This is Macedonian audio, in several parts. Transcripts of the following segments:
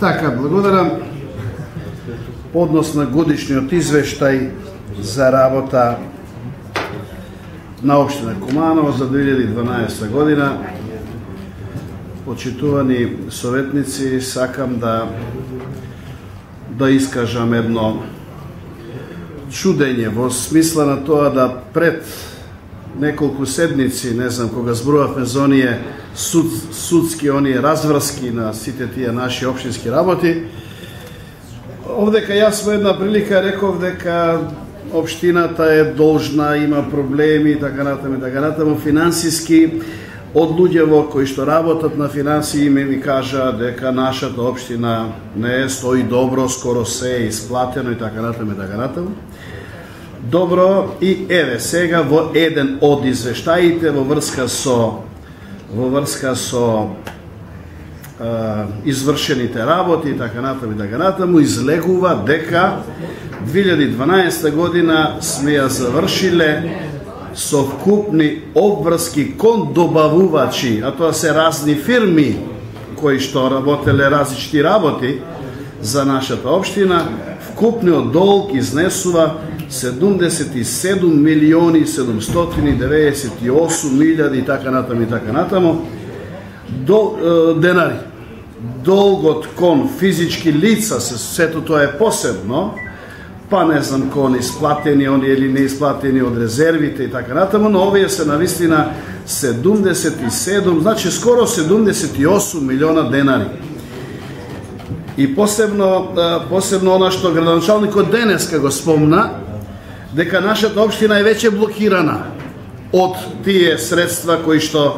Така, благодарам. Однос на годишниот извештај за работа на општина Куманово за 2012 година. Почитувани советници, сакам да искажам едно чудење во смисла на тоа да пред неколку седмици, не знам, кога зборувавме за оние судски, оние разврски на сите тие наши општински работи, овдека јас во една прилика реков дека општината е должна, има проблеми, така натаму, финансиски, од луѓево кои што работат на финансии ми кажа дека нашата општина не стои добро, скоро се е исплатено и така натаму. Добро, и еве сега во еден од извештаите во врска со извршените работи и така натаму излегува дека 2012 година сме ја завршиле со вкупни обврски кон добавувачи, а тоа се разни фирми кои што работеле различни работи за нашата општина, вкупниот долг изнесува 77.798.000 и така натаму денари. Долгот кон физички лица, сето тоа е посебно, па не знам кон исплатени они или неисплатени од резервите и така натаму, но овие се навистина 77, значи скоро 78 милиона денари. И посебно она што градоначалникот денеска го спомна, дека нашата општина е веќе блокирана од тие средства кои што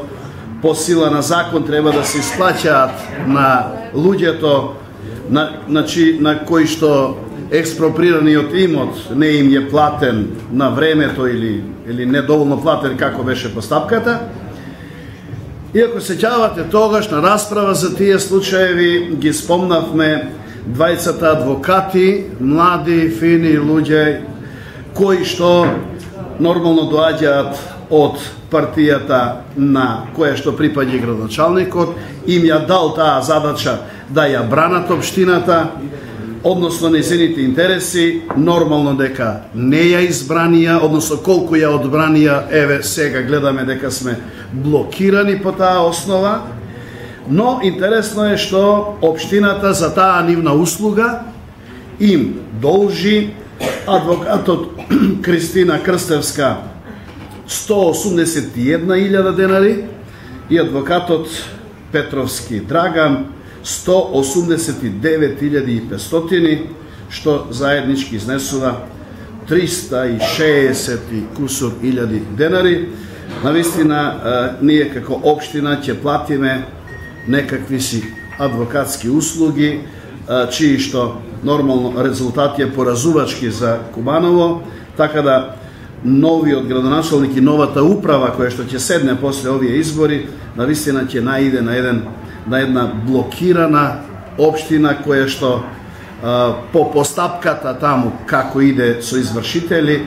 по сила на закон треба да се исплаќаат на луѓето на кои што експроприираниот имот не им е платен на времето или недоволно платен како беше постапката. И ако сеќавате тогаш на расправа за тие случаеви ги спомнавме двајцата адвокати, млади, фини луѓе кои што нормално доаѓаат од партијата на која што припаѓа градоначалникот, им ја дал таа задача да ја бранат општината, односно нејзините интереси, нормално дека не ја избранија, односно колку ја одбранија, еве сега гледаме дека сме блокирани по таа основа, но интересно е што општината за таа нивна услуга им должи адвокатот Кристина Крстевска 181.000 денари и адвокатот Петровски Драган 189.500, што заеднички изнесува 360 кусур илјади денари. Навистина, ние како општина ќе платиме некакви си адвокатски услуги, чии што нормално резултати е поразувачки за Куманово, така да новиот градоначалник и новата управа која што ќе седне после овие избори, навистина ќе наиде на една блокирана општина која што по постапката таму како иде со извршители,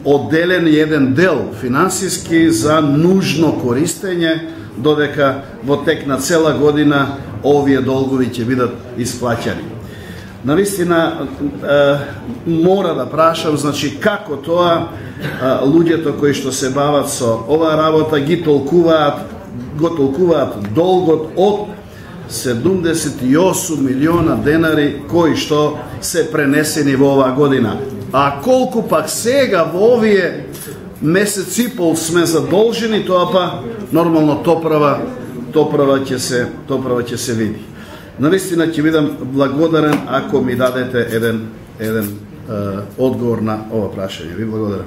одделен еден дел финансиски за нужно користење, додека во тек на цела година овие долгови ќе бидат исплаќани. Навистина мора да прашам, значи како тоа луѓето кои што се бават со оваа работа го толкуваат долгот од 78 милиона денари кои што се пренесени во оваа година. А колку пак сега во овие месец и пол сме задолжени, тоа па нормално топрава ќе се види. Навистина ќе бидам благодарен ако ми дадете еден одговор на ова прашање. Ви благодарам.